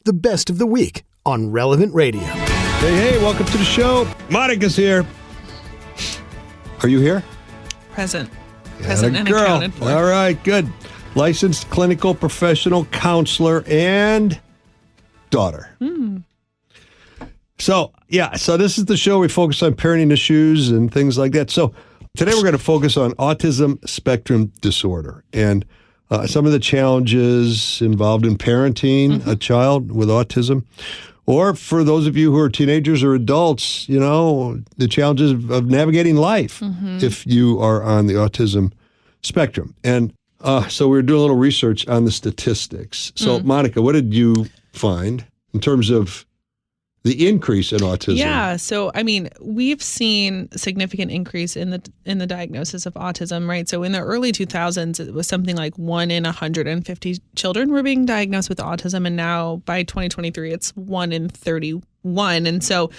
the best of the week on Relevant Radio. Hey, welcome to the show. Monica's here. Are you here? Present and accounted for. All right, good. Licensed clinical professional counselor and daughter. So this is the show we focus on parenting issues and things like that. So today we're going to focus on autism spectrum disorder and some of the challenges involved in parenting a child with autism. Or for those of you who are teenagers or adults, the challenges of navigating life if you are on the autism spectrum. And so we were doing a little research on the statistics. So, Monica, what did you find in terms of the increase in autism? Yeah, so we've seen a significant increase in the diagnosis of autism, right? So in the early 2000s, it was something like 1 in 150 children were being diagnosed with autism, and now by 2023, it's 1 in 31. And so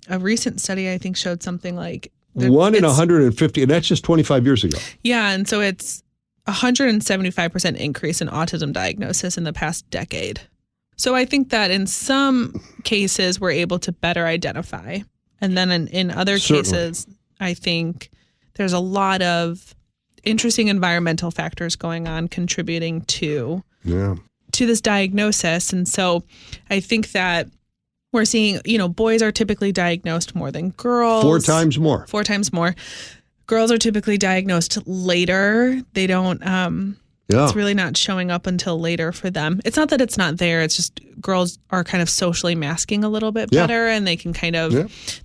a recent study, I think, showed something like 1 in 150, and that's just 25 years ago. Yeah, and so it's 175% increase in autism diagnosis in the past decade. So I think that in some cases, we're able to better identify. And then in other cases, I think there's a lot of interesting environmental factors going on contributing to this diagnosis. And so I think that we're seeing, boys are typically diagnosed more than girls. 4 times more. 4 times more. Girls are typically diagnosed later. They don't... It's really not showing up until later for them. It's not that it's not there. It's just girls are kind of socially masking a little bit better, and they can kind of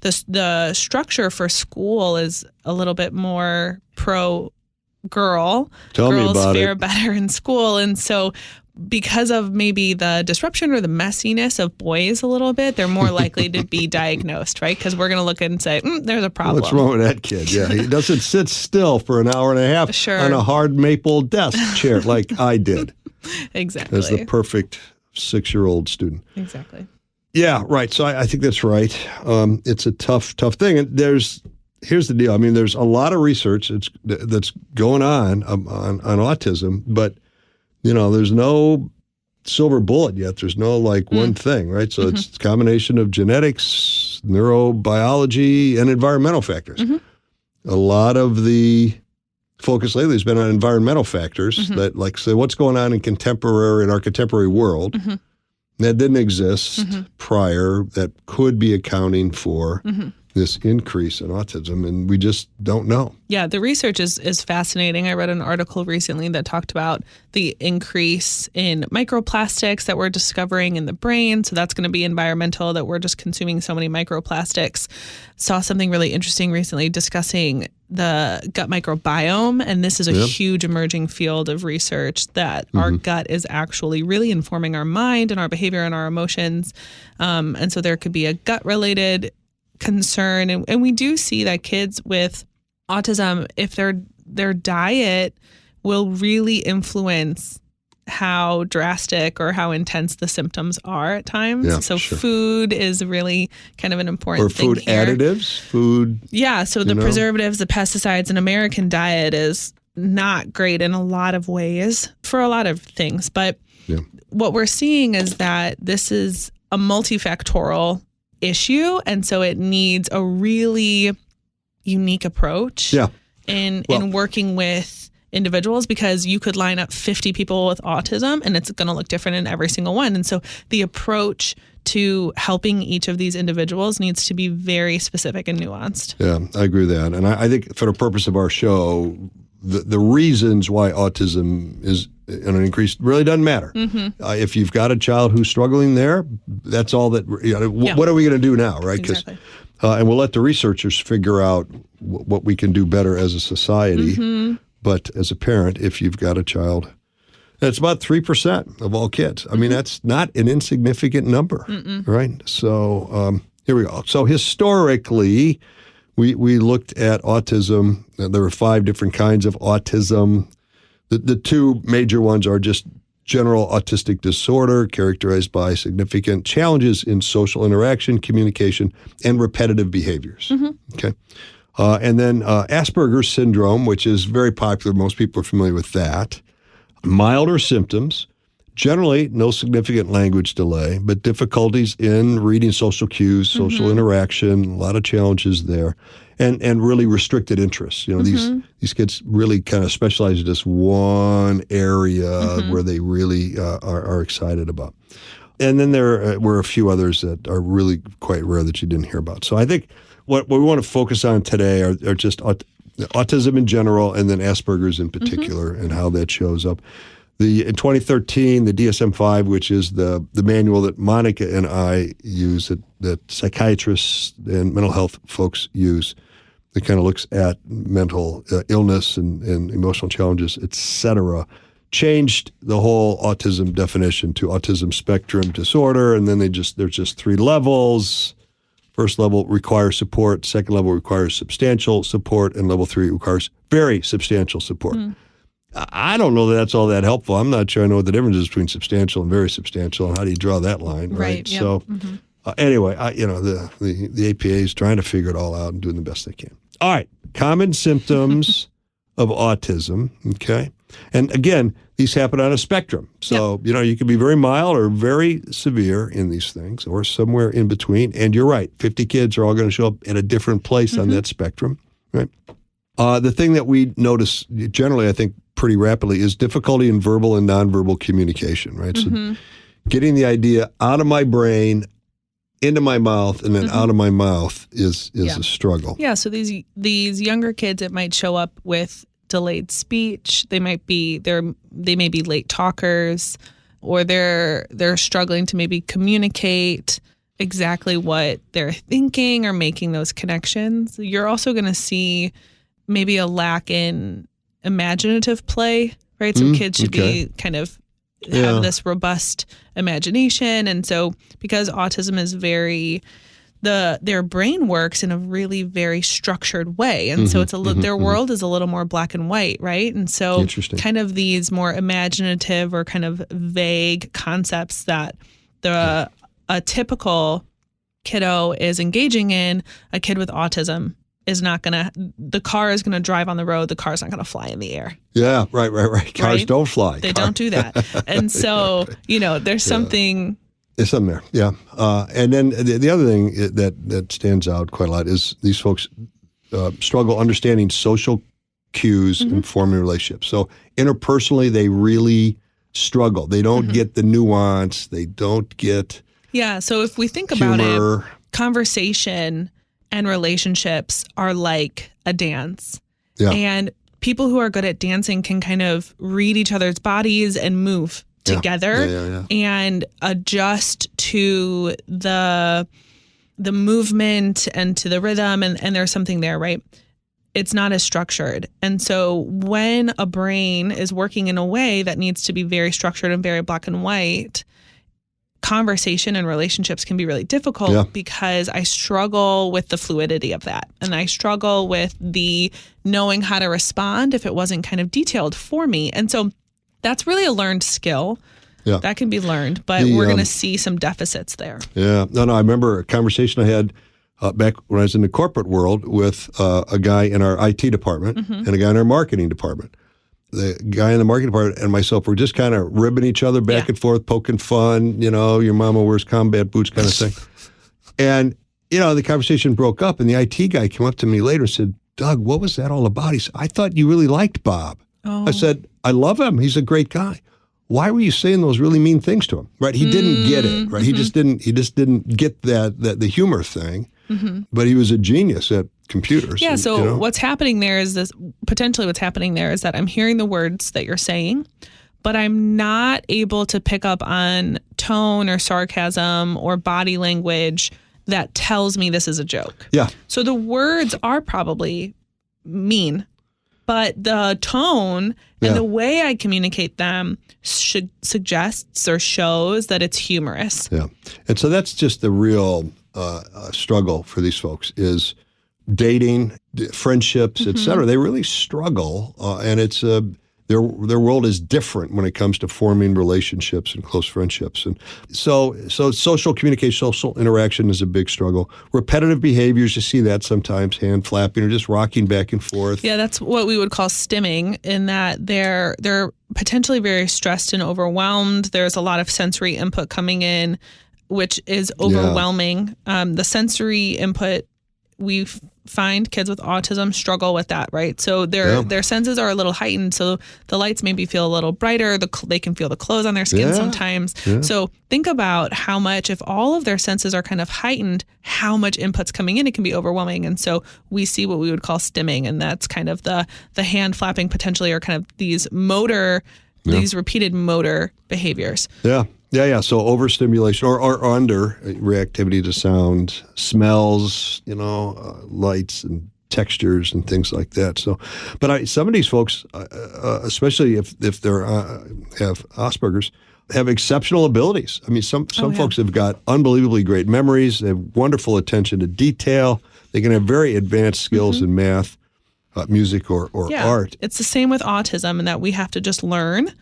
the structure for school is a little bit more pro girl. Girls fare better in school, and so because of maybe the disruption or the messiness of boys a little bit, they're more likely to be diagnosed, right? Because we're going to look and say, there's a problem. What's wrong with that kid? Yeah, he doesn't sit still for an hour and a half on a hard maple desk chair like I did. Exactly. As the perfect 6-year-old student. Exactly. Yeah, right. So I think that's right. It's a tough thing. And here's the deal. There's a lot of research that's going on autism, but there's no silver bullet yet. There's no one thing, right? So it's a combination of genetics, neurobiology, and environmental factors. A lot of the focus lately has been on environmental factors that say what's going on in our contemporary world that didn't exist prior that could be accounting for this increase in autism, and we just don't know. Yeah, the research is fascinating. I read an article recently that talked about the increase in microplastics that we're discovering in the brain. So that's going to be environmental, that we're just consuming so many microplastics. Saw something really interesting recently discussing the gut microbiome, and this is a huge emerging field of research that our gut is actually really informing our mind and our behavior and our emotions. And so there could be a gut-related concern, and we do see that kids with autism, if their diet will really influence how drastic or how intense the symptoms are at times. Food is really kind of an important thing. Or food additives, Yeah, so the preservatives, the pesticides, an American diet is not great in a lot of ways for a lot of things. But what we're seeing is that this is a multifactorial issue, and so it needs a really unique approach in working with individuals, because you could line up 50 people with autism and it's going to look different in every single one. And so the approach to helping each of these individuals needs to be very specific and nuanced. Yeah, I agree with that. And I think for the purpose of our show, the reasons why autism is an increase really doesn't matter. If you've got a child who's struggling there, that's all that, what are we going to do now, right? Exactly. And we'll let the researchers figure out what we can do better as a society. But as a parent, if you've got a child, that's about 3% of all kids. That's not an insignificant number, right? So here we go. So historically, we looked at autism. There were 5 different kinds of autism. The 2 major ones are just general autistic disorder, characterized by significant challenges in social interaction, communication, and repetitive behaviors. Okay. And then Asperger's syndrome, which is very popular. Most people are familiar with that. Milder symptoms, Generally, no significant language delay, but difficulties in reading social cues, social interaction, a lot of challenges there, and really restricted interests. These kids really kind of specialize in just one area where they really are excited about. And then there were a few others that are really quite rare that you didn't hear about. So I think what we want to focus on today are just autism in general, and then Asperger's in particular, and how that shows up. In 2013, the DSM-5, which is the manual that Monica and I use, that psychiatrists and mental health folks use, that kind of looks at mental illness and emotional challenges, et cetera, changed the whole autism definition to autism spectrum disorder, and then there's just 3 levels. First level requires support, second level requires substantial support, and level 3 requires very substantial support. I don't know that that's all that helpful. I'm not sure I know what the difference is between substantial and very substantial, and how do you draw that line, right? Yep. So anyway, the APA is trying to figure it all out and doing the best they can. All right, common symptoms of autism, okay? And again, these happen on a spectrum. So, you can be very mild or very severe in these things, or somewhere in between. And you're right, 50 kids are all going to show up at a different place on that spectrum, right? The thing that we notice generally, I think, pretty rapidly is difficulty in verbal and nonverbal communication, right? So getting the idea out of my brain, into my mouth, and then out of my mouth is a struggle. Yeah, so these younger kids, it might show up with delayed speech. They may be late talkers, or they're struggling to maybe communicate exactly what they're thinking or making those connections. You're also going to see maybe a lack in imaginative play, right? So kids should be kind of have this robust imagination. And so because autism is their brain works in a really very structured way. And so it's their world is a little more black and white, right? And so kind of these more imaginative or kind of vague concepts that a typical kiddo is engaging in, a kid with autism is not going to, the car is going to drive on the road. The car's not going to fly in the air. Yeah, right. Cars don't fly. They don't do that. And so, there's something. There's something there, yeah. And then the other thing that stands out quite a lot is these folks struggle understanding social cues and forming relationships. So interpersonally, they really struggle. They don't get the nuance. They don't get so if we think humor. about it, conversation and relationships are like a dance. Yeah. And people who are good at dancing can kind of read each other's bodies and move together and adjust to the movement and to the rhythm, and there's something there, right? It's not as structured. And so when a brain is working in a way that needs to be very structured and very black and white, conversation and relationships can be really difficult because I struggle with the fluidity of that. And I struggle with the knowing how to respond if it wasn't kind of detailed for me. And so that's really a learned skill. Yeah. That can be learned, but we're going to see some deficits there. Yeah. No, I remember a conversation I had back when I was in the corporate world with a guy in our IT department and a guy in our marketing department. The guy in the marketing department and myself were just kind of ribbing each other back and forth, poking fun, your mama wears combat boots kind of thing. And, the conversation broke up, and the IT guy came up to me later and said, "Doug, what was that all about?" He said, "I thought you really liked Bob." Oh. I said, "I love him. He's a great guy. Why were you saying those really mean things to him?" Right? He didn't get it. Right? He just didn't get that the humor thing. But he was a genius at computers. Yeah. So what's happening there is what's happening there is that I'm hearing the words that you're saying, but I'm not able to pick up on tone or sarcasm or body language that tells me this is a joke. Yeah. So the words are probably mean, but the tone and the way I communicate them suggests or shows that it's humorous. Yeah. And so that's just the real struggle for these folks is dating, friendships, et cetera. They really struggle. And it's their world is different when it comes to forming relationships and close friendships. And so social communication, social interaction is a big struggle. Repetitive behaviors, you see that sometimes, hand flapping or just rocking back and forth. Yeah, that's what we would call stimming, in that they're potentially very stressed and overwhelmed. There's a lot of sensory input coming in, which is overwhelming. The sensory input, we find kids with autism struggle with that, right? So their senses are a little heightened. So the lights maybe feel a little brighter. They can feel the clothes on their skin sometimes. Yeah. So think about how much, if all of their senses are kind of heightened, how much input's coming in, it can be overwhelming. And so we see what we would call stimming, and that's kind of the hand flapping potentially, or kind of these repeated motor behaviors. Yeah. Yeah. So overstimulation or under reactivity to sound, smells, lights and textures and things like that. So, but some of these folks, especially if they have Asperger's, have exceptional abilities. I mean, some folks have got unbelievably great memories. They have wonderful attention to detail. They can have very advanced skills in math, music, or art. It's the same with autism, in that we have to just learn.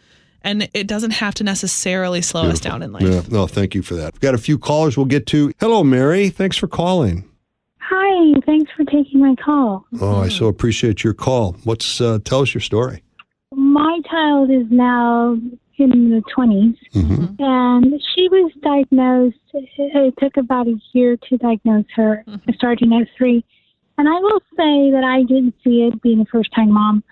And it doesn't have to necessarily slow us down in life. Yeah. No, thank you for that. We've got a few callers we'll get to. Hello, Mary. Thanks for calling. Hi. Thanks for taking my call. Oh, I so appreciate your call. Tell us your story. My child is now in the 20s, and she was diagnosed. It took about a year to diagnose her, starting at 3. And I will say that I didn't see it, being a first-time mom.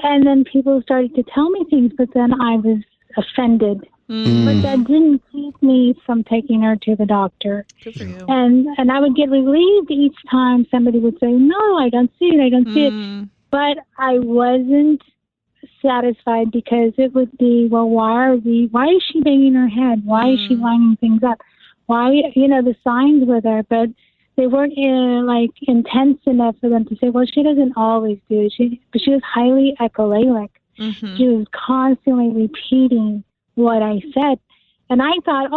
And then people started to tell me things, but then I was offended. But that didn't keep me from taking her to the doctor. Good for you. And I would get relieved each time somebody would say, no, I don't see it. But I wasn't satisfied, because it would be, well, why is she banging her head? Why is she lining things up? Why, the signs were there, but they weren't intense enough for them to say, well, she doesn't always do it. But she was highly echolalic. She was constantly repeating what I said. And I thought,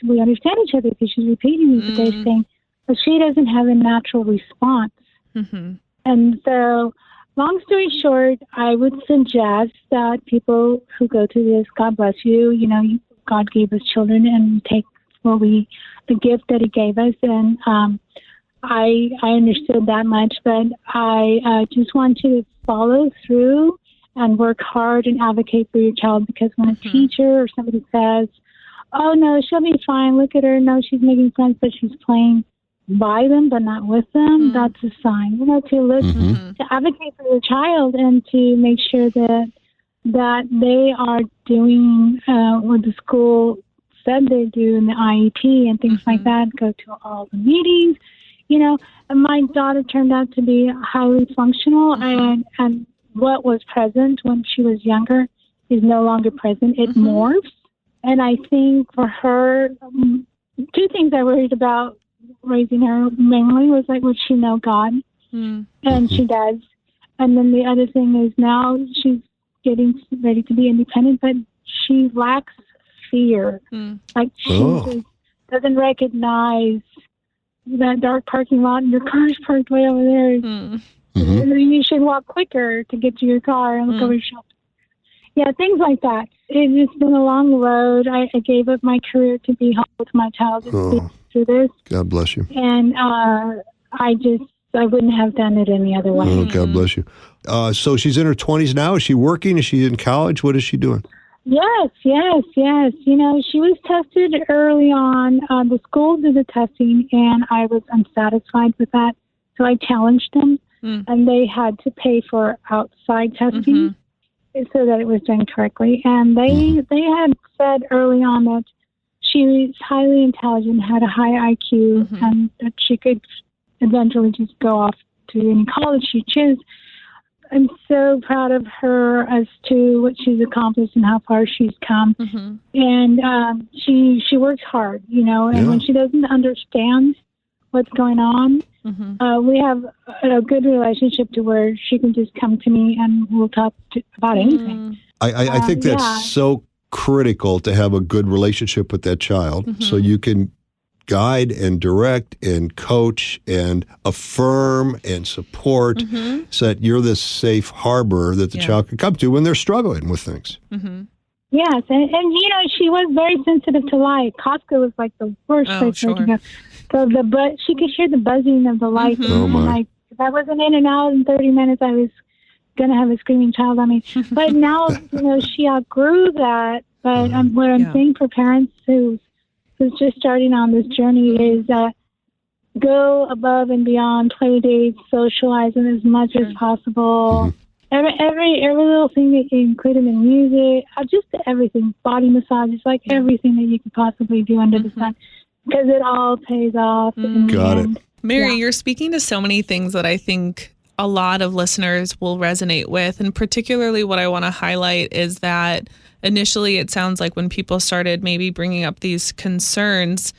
we understand each other because she's repeating me. But they're saying, but she doesn't have a natural response. And so, long story short, I would suggest that people who go to this, God bless you, God gave us children, and take the gift that he gave us. And I understood that much, but I just want you to follow through and work hard and advocate for your child, because when a teacher or somebody says, oh, no, she'll be fine, look at her, no, she's making friends, but she's playing by them but not with them, that's a sign, to advocate for your child and to make sure that they are doing what the school said they do in the IEP and things like that, go to all the meetings. And my daughter turned out to be highly functional, and what was present when she was younger is no longer present. It morphs. And I think for her, 2 things I worried about raising her mainly was, would she know God? And she does. And then the other thing is, now she's getting ready to be independent, but she lacks fear. She just doesn't recognize that dark parking lot and your car's parked way over there. You should walk quicker to get to your car and look over your shoulder. Yeah, things like that. It's been a long road. I gave up my career to be home with my child through this. God bless you. And I wouldn't have done it any other way. Oh, God bless you. So she's in her 20s now. Is she working? Is she in college? What is she doing? Yes. She was tested early on. The school did the testing, and I was unsatisfied with that. So I challenged them, and they had to pay for outside testing so that it was done correctly. And they had said early on that she was highly intelligent, had a high IQ, and that she could eventually just go off to any college she chose. I'm so proud of her as to what she's accomplished and how far she's come. And she works hard, and when she doesn't understand what's going on, we have a good relationship to where she can just come to me and we'll talk about anything. I think that's so critical, to have a good relationship with that child, so you can guide and direct and coach and affirm and support so that you're this safe harbor that the child can come to when they're struggling with things. Yes, and she was very sensitive to light. Costco was like the worst place for her to go. So she could hear the buzzing of the light. Oh my! Like, if I wasn't in and out in 30 minutes, I was gonna have a screaming child on me. But now, she outgrew that. But what I'm saying for parents who's just starting on this journey is go above and beyond play dates, socialize them as much as possible. Every little thing that you include them in music, just everything, body massages, like everything that you could possibly do under the sun, because it all pays off. Got it. Mary, you're speaking to so many things that I think a lot of listeners will resonate with. And particularly what I want to highlight is that initially it sounds like when people started maybe bringing up these concerns,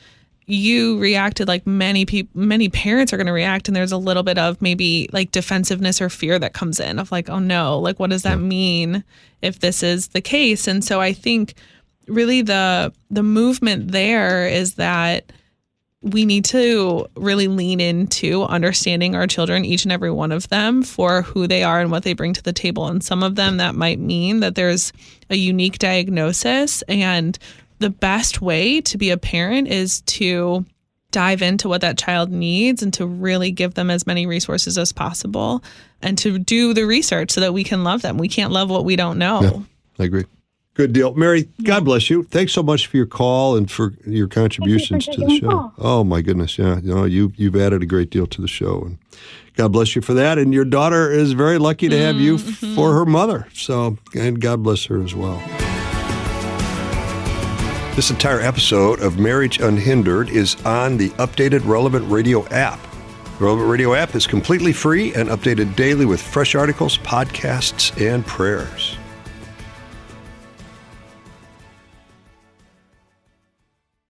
you reacted like many parents are going to react. And there's a little bit of maybe like defensiveness or fear that comes in of like, oh no, like what does that mean if this is the case? And so I think really the movement there is that we need to really lean into understanding our children, each and every one of them, for who they are and what they bring to the table. And some of them, that might mean that there's a unique diagnosis, and the best way to be a parent is to dive into what that child needs and to really give them as many resources as possible and to do the research so that we can love them. We can't love what we don't know. Yeah, I agree. Good deal. Mary, God bless you. Thanks so much for your call and for your contributions to the show. Oh, my goodness. Yeah. You've added a great deal to the show. And God bless you for that. And your daughter is very lucky to have you for her mother. So, and God bless her as well. This entire episode of Marriage Unhindered is on the updated Relevant Radio app. The Relevant Radio app is completely free and updated daily with fresh articles, podcasts, and prayers.